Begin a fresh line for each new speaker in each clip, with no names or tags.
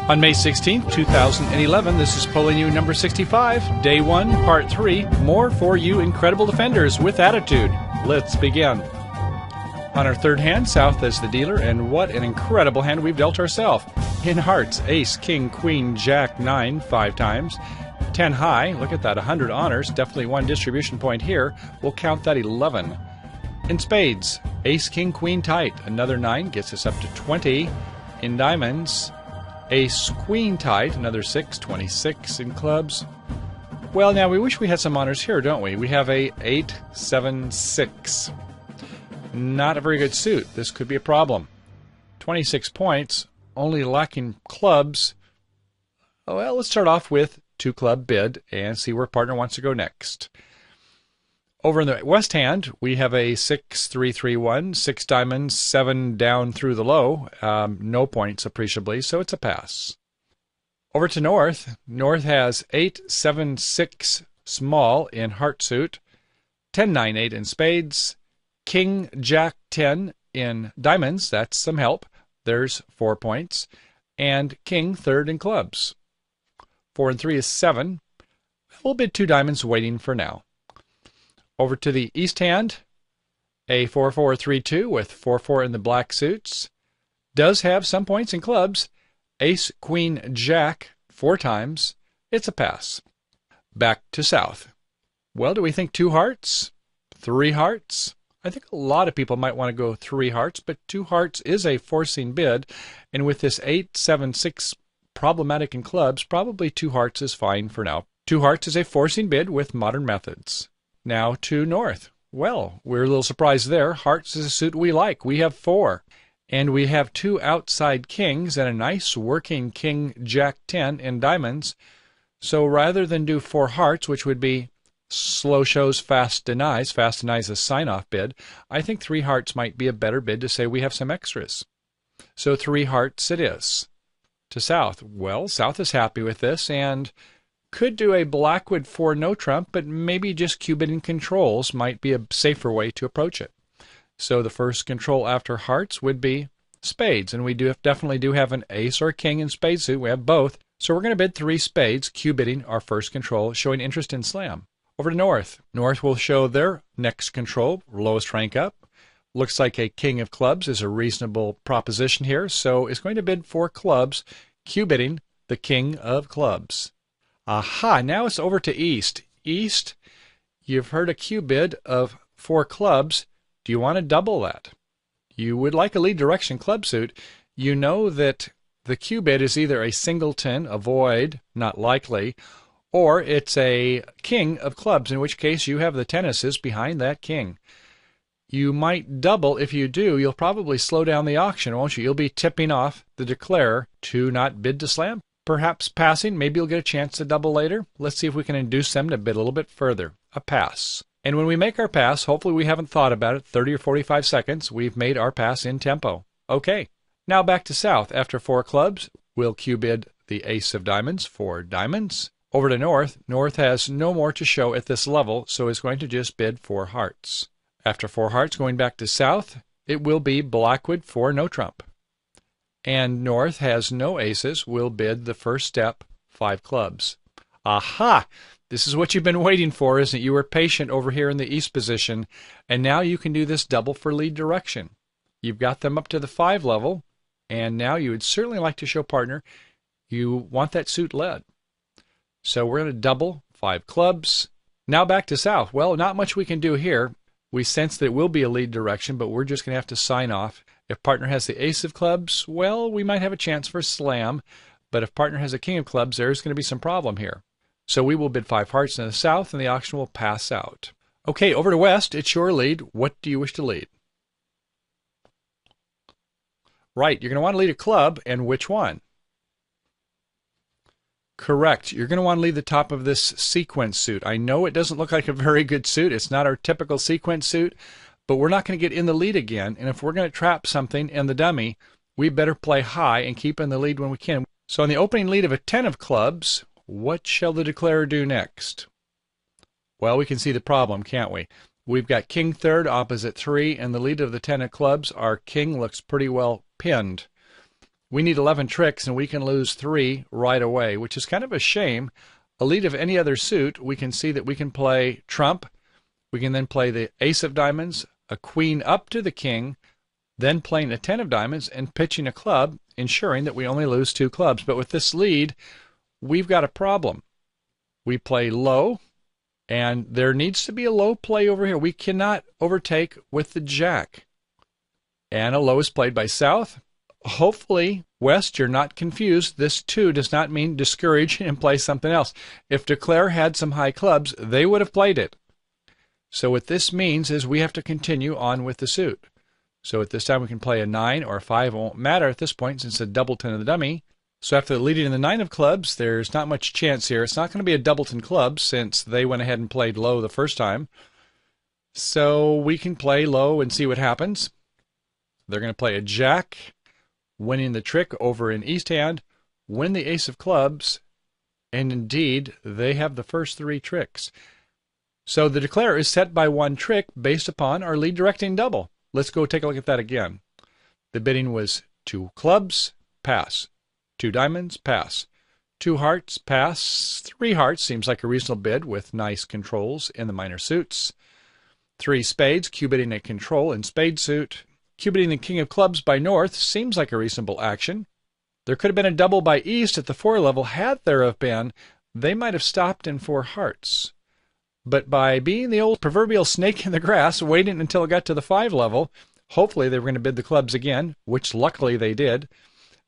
On May 16th, 2011, this is Pulling You number 65, Day 1, Part 3, more for you incredible defenders with attitude. Let's begin. On our third hand, South is the dealer, and what an incredible hand we've dealt ourselves. In hearts, Ace, King, Queen, Jack, 9, 5 times. 10 high, look at that, 100 honors, definitely one distribution point here. We'll count that 11. In spades, Ace, King, Queen tight, another 9 gets us up to 20. In diamonds, Ace, Queen tight, another 6, 26 in clubs. Well, now we wish we had some honors here, don't we? We have a 8, 7, 6. Not a very good suit. This could be a problem. 26 points, only lacking clubs. Well, let's start off with 2 club bid and see where partner wants to go next. Over in the west hand, we have a 6, 3, 3, 1, 6 diamonds, 7 down through the low. No points appreciably, so it's a pass. Over to north, north has 8, 7, 6 small in heart suit, 10, 9, 8 in spades, King, Jack, 10 in diamonds, that's some help. There's 4 points. And King, third in clubs. 4 and 3 is 7. We'll bid 2 diamonds waiting for now. Over to the east hand, a 4, 4, 3, 2 with 4, 4 in the black suits. Does have some points in clubs. Ace, Queen, Jack, 4 times. It's a pass. Back to south. Well, do we think 2 hearts? 3 hearts? I think a lot of people might want to go 3 hearts, but 2 hearts is a forcing bid. And with this 8, 7, 6 problematic in clubs, probably 2 hearts is fine for now. 2 hearts is a forcing bid with modern methods. Now to north. Well, we're a little surprised there. Hearts is a suit we like. We have 4. And we have 2 outside kings and a nice working King, Jack, 10 in diamonds. So rather than do 4 hearts, which would be slow shows, fast denies a sign-off bid, I think 3 hearts might be a better bid to say we have some extras. So 3 hearts it is. To south. Well, south is happy with this and could do a Blackwood for no trump, but maybe just Q-bidding controls might be a safer way to approach it. So the first control after hearts would be spades, and we definitely do have an ace or a king in spade suit. We have both. So we're going to bid 3 spades, Q-bidding our first control, showing interest in slam. Over to north. North will show their next control, lowest rank up. Looks like a king of clubs is a reasonable proposition here, so it's going to bid 4 clubs, Q-bidding the king of clubs. Aha, now it's over to east. East, you've heard a Q bid of 4 clubs. Do you want to double that? You would like a lead direction club suit. You know that the Q bid is either a singleton, a void, not likely, or it's a king of clubs, in which case you have the tennises behind that king. You might double. If you do, you'll probably slow down the auction, won't you? You'll be tipping off the declarer to not bid to slam. Perhaps passing, maybe you'll get a chance to double later. Let's see if we can induce them to bid a little bit further. A pass. And when we make our pass, hopefully we haven't thought about it, 30 or 45 seconds, we've made our pass in tempo. Okay, now back to south. After 4 clubs, we'll Q-bid the ace of diamonds, 4 diamonds. Over to north, north has no more to show at this level, so it's going to just bid 4 hearts. After 4 hearts, going back to south, it will be Blackwood for no trump. And north has no aces, will bid the first step, 5 clubs. Aha! This is what you've been waiting for, isn't it? You were patient over here in the east position, and now you can do this double for lead direction. You've got them up to the 5 level, and now you would certainly like to show partner you want that suit led. So we're going to double 5 clubs. Now back to south. Well, not much we can do here. We sense that it will be a lead direction, but we're just going to have to sign off. If partner has the ace of clubs, well, we might have a chance for slam. But if partner has a king of clubs, there's going to be some problem here. So we will bid 5 hearts in the south, and the auction will pass out. Okay, over to west. It's your lead. What do you wish to lead? Right, you're going to want to lead a club, and which one? Correct. You're going to want to lead the top of this sequence suit. I know it doesn't look like a very good suit. It's not our typical sequence suit, but we're not going to get in the lead again. And if we're going to trap something in the dummy, we better play high and keep in the lead when we can. So on the opening lead of a 10 of clubs, what shall the declarer do next? Well, we can see the problem, can't we? We've got king third opposite 3, and the lead of the 10 of clubs, our king looks pretty well pinned. we need 11 tricks and we can lose 3 right away, which is kind of a shame. A lead of any other suit, we can see that we can play trump. We can then play the ace of diamonds, a queen up to the king, then playing a 10 of diamonds and pitching a club, ensuring that we only lose 2 clubs. But with this lead, we've got a problem. We play low, and there needs to be a low play over here. We cannot overtake with the jack. And a low is played by South. Hopefully, West, you're not confused. This 2 does not mean discourage and play something else. If Declare had some high clubs, they would have played it. So what this means is we have to continue on with the suit. So at this time we can play a 9 or a 5. It won't matter at this point since it's a doubleton of the dummy. So after leading in the 9 of clubs, there's not much chance here. It's not going to be a doubleton club since they went ahead and played low the first time. So we can play low and see what happens. They're going to play a jack, winning the trick over in East hand, win the ace of clubs, and indeed, they have the first 3 tricks. So the Declare is set by 1 trick based upon our lead directing double. Let's go take a look at that again. The bidding was 2 clubs, pass. 2 diamonds, pass. 2 hearts, pass. 3 hearts seems like a reasonable bid with nice controls in the minor suits. 3 spades, Q-bidding a control in spade suit. Q-bidding the king of clubs by North seems like a reasonable action. There could have been a double by East at the 4 level. Had there have been, they might have stopped in 4 hearts. But by being the old proverbial snake in the grass, waiting until it got to the 5 level, hopefully they were going to bid the clubs again, which luckily they did.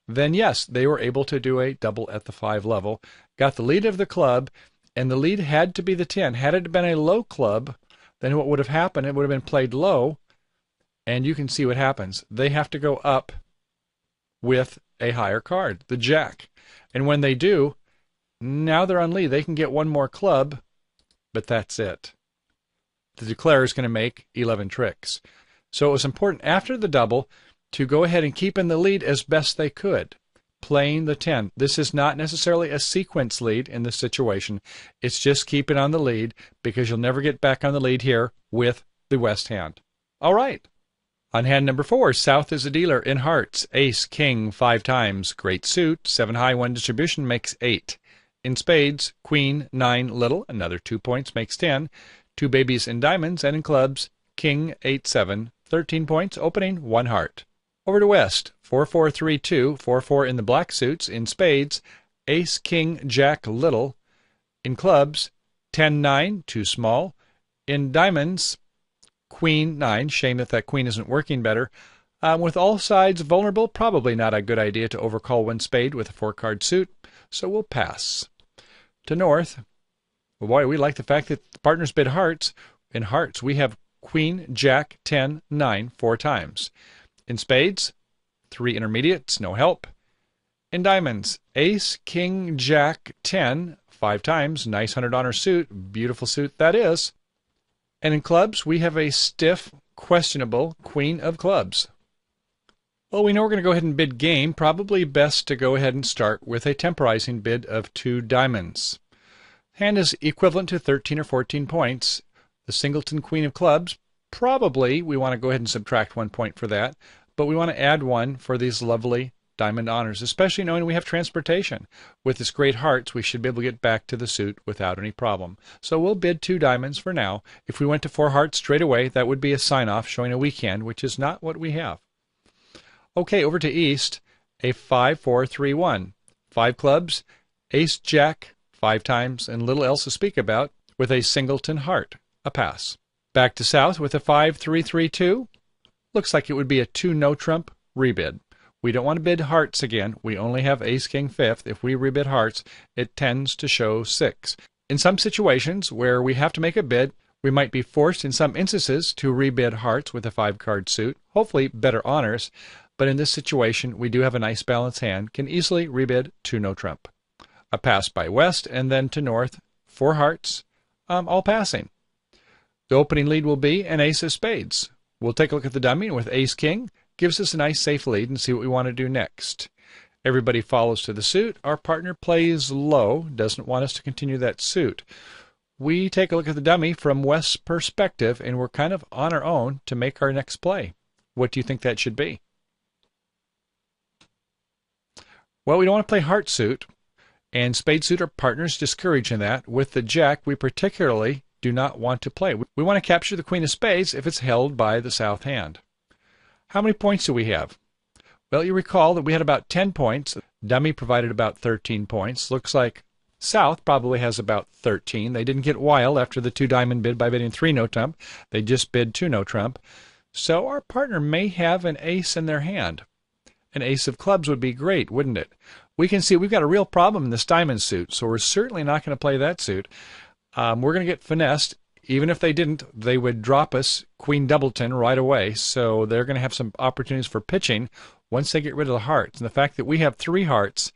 Then yes, they were able to do a double at the 5 level, got the lead of the club, and the lead had to be the 10. Had it been a low club, then what would have happened, it would have been played low, and you can see what happens. They have to go up with a higher card, the jack. And when they do, now they're on lead. They can get 1 more club, but that's it. The Declare is going to make 11 tricks. So it was important after the double to go ahead and keep in the lead as best they could, playing the 10. This is not necessarily a sequence lead in this situation. It's just keeping on the lead because you'll never get back on the lead here with the West hand. All right. On hand number 4, South is a dealer in hearts. Ace, king, 5 times. Great suit. 7 high, 1 distribution makes 8. In spades, queen, 9 little. Another 2 points makes 10. 2 babies in diamonds. And in clubs, king, 8, 7. 13 points, opening 1 heart. Over to West. 4, 4, 3, 2. 4, 4 in the black suits. In spades, ace, king, jack, little. In clubs, 10, 9, too small. In diamonds, queen, 9. Shame that queen isn't working better. With all sides vulnerable, probably not a good idea to overcall 1 spade with a 4-card suit, so we'll pass. To North, well, boy, we like the fact that the partners bid hearts. In hearts, we have queen, jack, 10, 9, 4 times. In spades, 3 intermediates, no help. In diamonds, ace, king, jack, 10, 5 times. Nice 100 honor suit, beautiful suit that is. And in clubs, we have a stiff, questionable queen of clubs. Well, we know we're going to go ahead and bid game. Probably best to go ahead and start with a temporizing bid of 2 diamonds. Hand is equivalent to 13 or 14 points. The singleton queen of clubs, probably we want to go ahead and subtract 1 point for that, but we want to add 1 for these lovely diamond honors, especially knowing we have transportation. With this great hearts, we should be able to get back to the suit without any problem. So we'll bid 2 diamonds for now. If we went to 4 hearts straight away, that would be a sign-off showing a weak hand, which is not what we have. Okay, over to East, a 5, 4, 3, 1. 5 clubs, ace, jack, 5 times, and little else to speak about, with a singleton heart, a pass. Back to South with a 5, 3, 3, 2. Looks like it would be a 2 no trump rebid. We don't want to bid hearts again. We only have ace, king, 5th. If we rebid hearts, it tends to show 6. In some situations where we have to make a bid, we might be forced in some instances to rebid hearts with a 5-card suit, hopefully better honors, but in this situation we do have a nice balanced hand, can easily rebid 2 no trump. A pass by West, and then to North, 4 hearts, all passing. The opening lead will be an ace of spades. We'll take a look at the dummy, and with ace-king, gives us a nice safe lead and see what we want to do next. Everybody follows to the suit. Our partner plays low, doesn't want us to continue that suit. We take a look at the dummy from West's perspective, and we're kind of on our own to make our next play. What do you think that should be? Well, we don't want to play heart suit, and spade suit our partners discourage in that. With the jack, we particularly do not want to play. We want to capture the queen of spades if it's held by the south hand. How many points do we have? Well, you recall that we had about 10 points. Dummy provided about 13 points. Looks like south probably has about 13. They didn't get wild after the 2-diamond bid by bidding 3 no trump. They just bid 2 no trump. So our partner may have an ace in their hand. An ace of clubs would be great, wouldn't it? We can see we've got a real problem in this diamond suit, so we're certainly not going to play that suit. We're going to get finessed. Even if they didn't, they would drop us Queen Doubleton right away, so they're going to have some opportunities for pitching once they get rid of the hearts. And the fact that we have 3 hearts,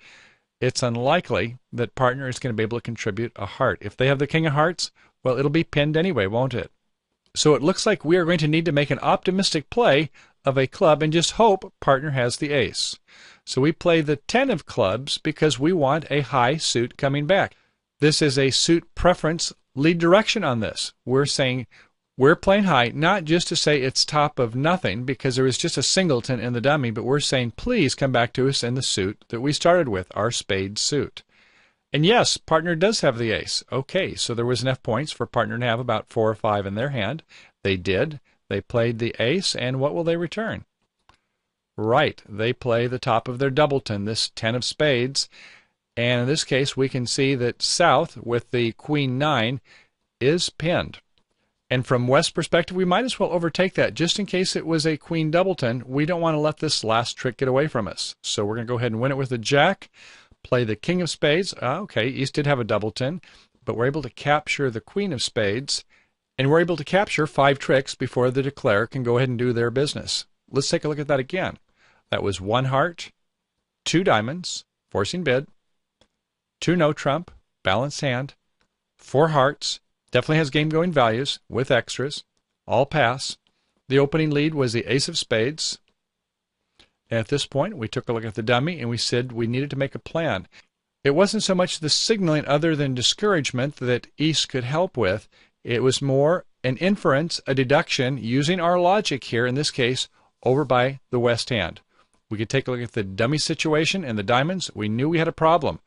it's unlikely that partner is going to be able to contribute a heart. If they have the king of hearts, well, it'll be pinned anyway, won't it? So it looks like we are going to need to make an optimistic play of a club and just hope partner has the ace. So we play the 10 of clubs because we want a high suit coming back. This is a suit preference lead direction on this. We're saying we're playing high, not just to say it's top of nothing because there was just a singleton in the dummy, but we're saying please come back to us in the suit that we started with, our spade suit. And yes, partner does have the ace. Okay, so there was enough points for partner to have about 4 or 5 in their hand. They did. They played the ace, and what will they return? Right, they play the top of their doubleton, this 10 of spades. And in this case, we can see that south, with the queen 9, is pinned. And from west perspective, we might as well overtake that. Just in case it was a queen doubleton, we don't want to let this last trick get away from us. So we're going to go ahead and win it with a jack, play the king of spades. Okay, East did have a doubleton, but we're able to capture the queen of spades, and we're able to capture 5 tricks before the declare can go ahead and do their business. Let's take a look at that again. That was 1 heart, 2 diamonds, forcing bid, 2 no trump, balanced hand, 4 hearts, definitely has game-going values with extras, all pass. The opening lead was the ace of spades. And at this point, we took a look at the dummy and we said we needed to make a plan. It wasn't so much the signaling other than discouragement that East could help with. It was more an inference, a deduction, using our logic here, in this case, over by the west hand. We could take a look at the dummy situation and the diamonds. We knew we had a problem.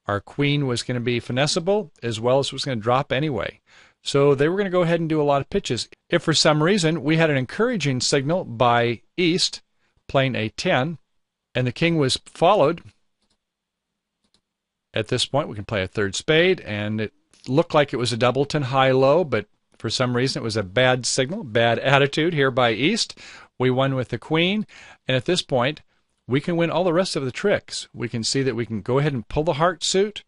Our queen was going to be finessable as well as was going to drop anyway. So they were going to go ahead and do a lot of pitches. If for some reason we had an encouraging signal by East playing a 10 and the king was followed, at this point we can play a 3rd spade, and it looked like it was a doubleton high-low, but for some reason it was a bad signal, bad attitude here by East. We won with the queen, and at this point we can win all the rest of the tricks. We can see that we can go ahead and pull the heart suit.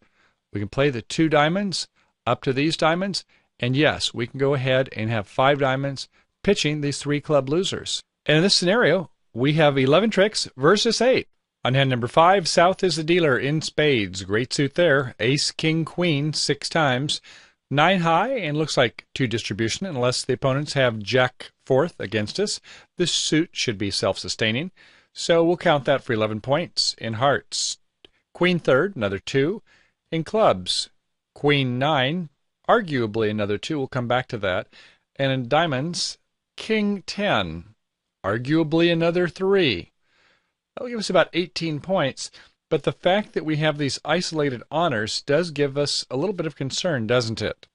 We can play the 2 diamonds up to these diamonds. And yes, we can go ahead and have 5 diamonds pitching these 3 club losers. And in this scenario, we have 11 tricks versus 8. On hand number 5, south is the dealer in spades. Great suit there. Ace, king, queen 6 times. 9 high, and looks like 2 distribution unless the opponents have jack 4th against us. This suit should be self-sustaining. So we'll count that for 11 points. In hearts, queen 3rd, another 2. In clubs, queen 9, arguably another 2. We'll come back to that. And in diamonds, king 10, arguably another 3. That'll give us about 18 points. But the fact that we have these isolated honors does give us a little bit of concern, doesn't it?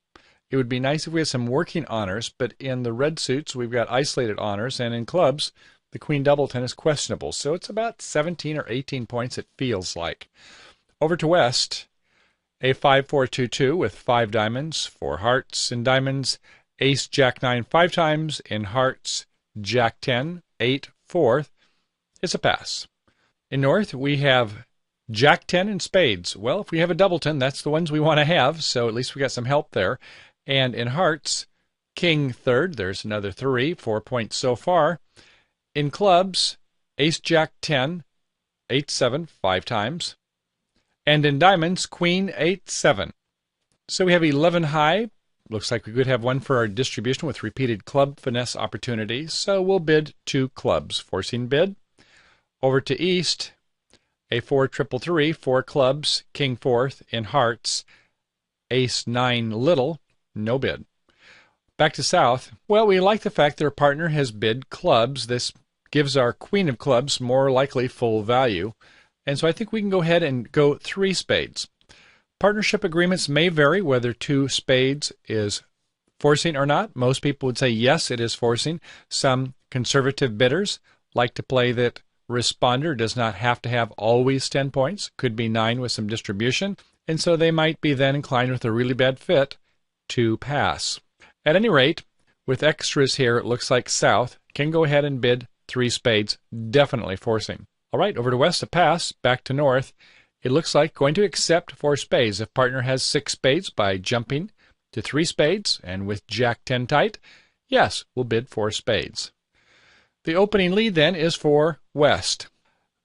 It would be nice if we had some working honors, but in the red suits we've got isolated honors, and in clubs the queen doubleton is questionable. So it's about 17 or 18 points, it feels like. Over to west, a 5-4-2-2 with 5 diamonds, 4 hearts. In diamonds, ace, jack 9 5 times. In hearts, jack 10, 8, 4th. It's a pass. In north, we have jack 10 in spades. Well, if we have a doubleton, that's the ones we want to have, so at least we got some help there. And in hearts, king 3rd, there's another 3, 4 points so far. In clubs, ace, jack 10, 8, 7, 5 times. And in diamonds, queen 8, 7. So we have 11 high. Looks like we could have one for our distribution with repeated club finesse opportunities. So we'll bid 2 clubs, forcing bid. Over to east, a 4-3-3, 4 clubs, king 4th. In hearts, ace 9 little, no bid. Back to south. Well, we like the fact that our partner has bid clubs. This gives our queen of clubs more likely full value. And so I think we can go ahead and go 3 spades. Partnership agreements may vary whether 2 spades is forcing or not. Most people would say yes, it is forcing. Some conservative bidders like to play that responder does not have to have always 10 points. Could be 9 with some distribution. And so they might be then inclined with a really bad fit to pass. At any rate, with extras here, it looks like South can go ahead and bid 3 spades, definitely forcing. All right, over to West to pass, back to North. It looks like going to accept 4 spades. If partner has 6 spades by jumping to 3 spades, and with Jack 10 tight, yes, we'll bid 4 spades. The opening lead then is for West.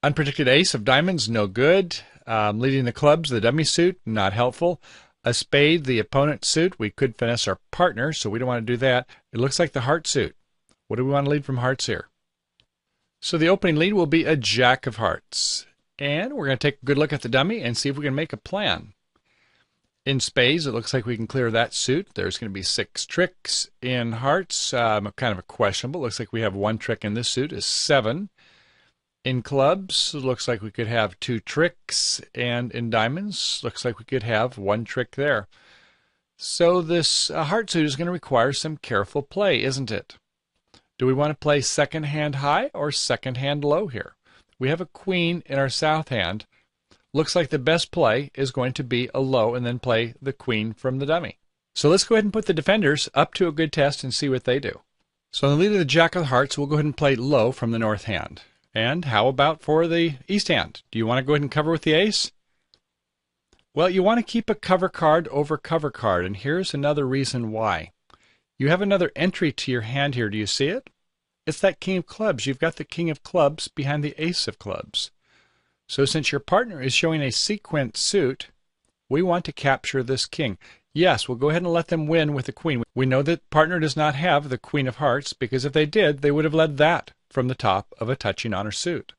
Unpredicted ace of diamonds, no good. Leading the clubs, the dummy suit, not helpful. A spade, the opponent suit, we could finesse our partner, so we don't want to do that. It looks like the heart suit. What do we want to lead from hearts here? So the opening lead will be a Jack of hearts. And we're going to take a good look at the dummy and see if we can make a plan. In spades, it looks like we can clear that suit. There's going to be 6 tricks. In hearts, kind of a questionable. Looks like we have 1 trick in this suit is 7. In clubs, it looks like we could have 2 tricks. And in diamonds, looks like we could have 1 trick there. So this heart suit is going to require some careful play, isn't it? Do we want to play second hand high or second hand low here? We have a queen in our south hand. Looks like the best play is going to be a low and then play the queen from the dummy. So let's go ahead and put the defenders up to a good test and see what they do. So in the lead of the Jack of hearts, we'll go ahead and play low from the north hand. And how about for the east hand? Do you want to go ahead and cover with the ace? Well, you want to keep a cover card over cover card, and here's another reason why. You have another entry to your hand here. Do you see it? It's that king of clubs. You've got the king of clubs behind the ace of clubs. So since your partner is showing a sequence suit, we want to capture this king. Yes, we'll go ahead and let them win with the queen. We know that partner does not have the queen of hearts, because if they did, they would have led that from the top of a touching honor suit.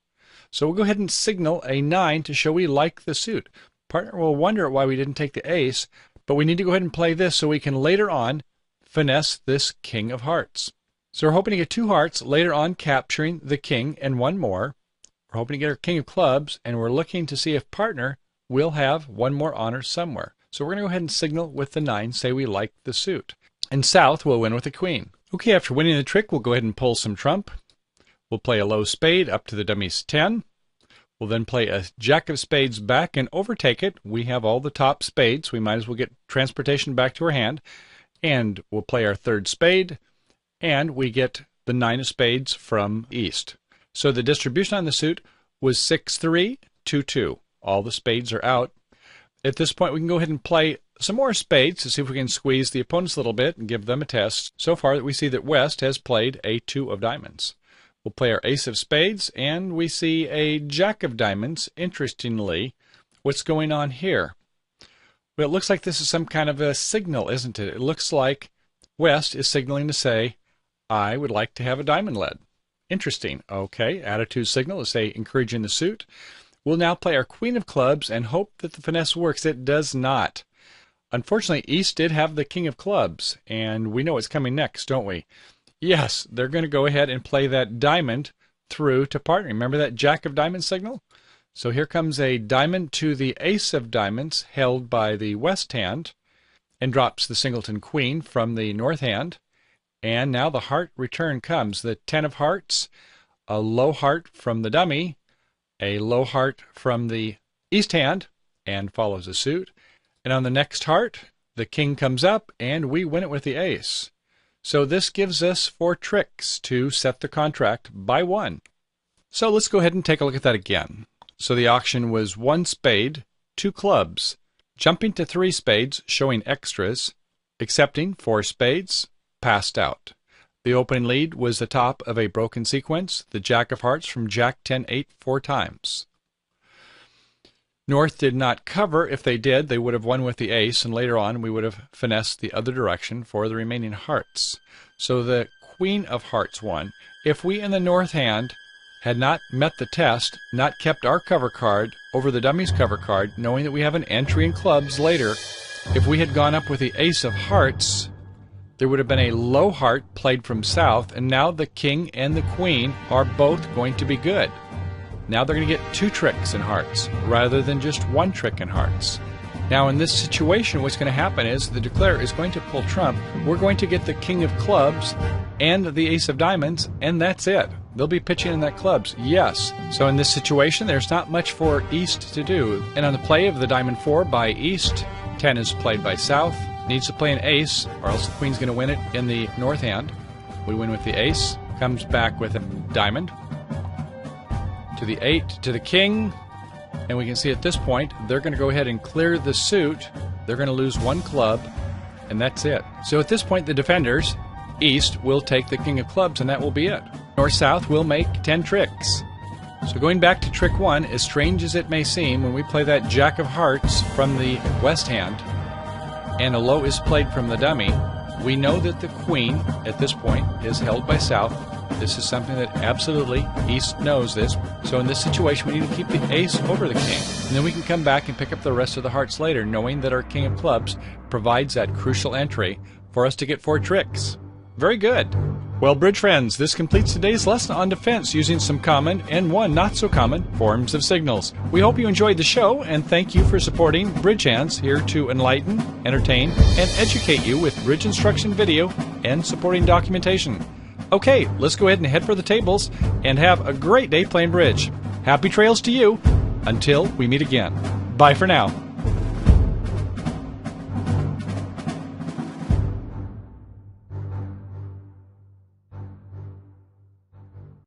So we'll go ahead and signal a 9 to show we like the suit. Partner will wonder why we didn't take the ace, but we need to go ahead and play this so we can later on finesse this king of hearts. So we're hoping to get 2 hearts, later on capturing the king and 1 more. We're hoping to get our king of clubs, and we're looking to see if partner will have 1 more honor somewhere. So we're going to go ahead and signal with the 9, say we like the suit. And South will win with the queen. Okay, after winning the trick, we'll go ahead and pull some trump. We'll play a low spade up to the dummy's 10. We'll then play a Jack of spades back and overtake it. We have all the top spades. We might as well get transportation back to our hand. And we'll play our 3rd spade. And we get the 9 of spades from east. So the distribution on the suit was 6-3, 2-2. All the spades are out. At this point, we can go ahead and play some more spades to see if we can squeeze the opponents a little bit and give them a test. So far, we see that West has played a 2 of diamonds. We'll play our ace of spades, and we see a Jack of diamonds. Interestingly, what's going on here? Well, it looks like this is some kind of a signal, isn't it? It looks like West is signaling to say, I would like to have a diamond lead. Interesting. Okay, attitude signal is, say, encouraging the suit. We'll now play our queen of clubs and hope that the finesse works. It does not. Unfortunately, East did have the king of clubs, and we know what's coming next, don't we? Yes, they're going to go ahead and play that diamond through to partner. Remember that Jack of diamonds signal? So here comes a diamond to the ace of diamonds held by the west hand, and drops the singleton queen from the north hand. And now the heart return comes. The 10 of hearts, a low heart from the dummy, a low heart from the east hand, and follows a suit. And on the next heart, the king comes up, and we win it with the ace. So this gives us 4 tricks to set the contract by 1. So let's go ahead and take a look at that again. So the auction was 1 spade, 2 clubs, jumping to 3 spades, showing extras, accepting 4 spades, passed out. The opening lead was the top of a broken sequence, the Jack of hearts from Jack 10-8 4 times. North did not cover. If they did, they would have won with the ace, and later on we would have finessed the other direction for the remaining hearts. So the queen of hearts won. If we in the north hand had not met the test, not kept our cover card over the dummy's cover card, knowing that we have an entry in clubs later, if we had gone up with the ace of hearts, there would have been a low heart played from south, and now the king and the queen are both going to be good. Now they're going to get 2 tricks in hearts, rather than just 1 trick in hearts. Now in this situation, what's going to happen is the declare is going to pull trump. We're going to get the king of clubs and the ace of diamonds, and that's it. They'll be pitching in that clubs, yes. So in this situation, there's not much for East to do. And on the play of the diamond 4 by East, 10 is played by South. Needs to play an ace, or else the queen's going to win it in the north hand. We win with the ace. Comes back with a diamond. To the 8, to the king. And we can see at this point, they're going to go ahead and clear the suit. They're going to lose 1 club, and that's it. So at this point, the defenders, East, will take the king of clubs, and that will be it. North-South will make 10 tricks. So going back to trick 1, as strange as it may seem, when we play that jack of hearts from the west hand, and a low is played from the dummy, we know that the queen, at this point, is held by South. This is something that absolutely East knows this. So in this situation, we need to keep the ace over the king. And then we can come back and pick up the rest of the hearts later, knowing that our king of clubs provides that crucial entry for us to get 4 tricks. Very good. Well, bridge friends, this completes today's lesson on defense using some common and 1 not so common forms of signals. We hope you enjoyed the show, and thank you for supporting Bridge Hands, here to enlighten, entertain, and educate you with bridge instruction video and supporting documentation. Okay, let's go ahead and head for the tables and have a great day playing bridge. Happy trails to you until we meet again. Bye for now.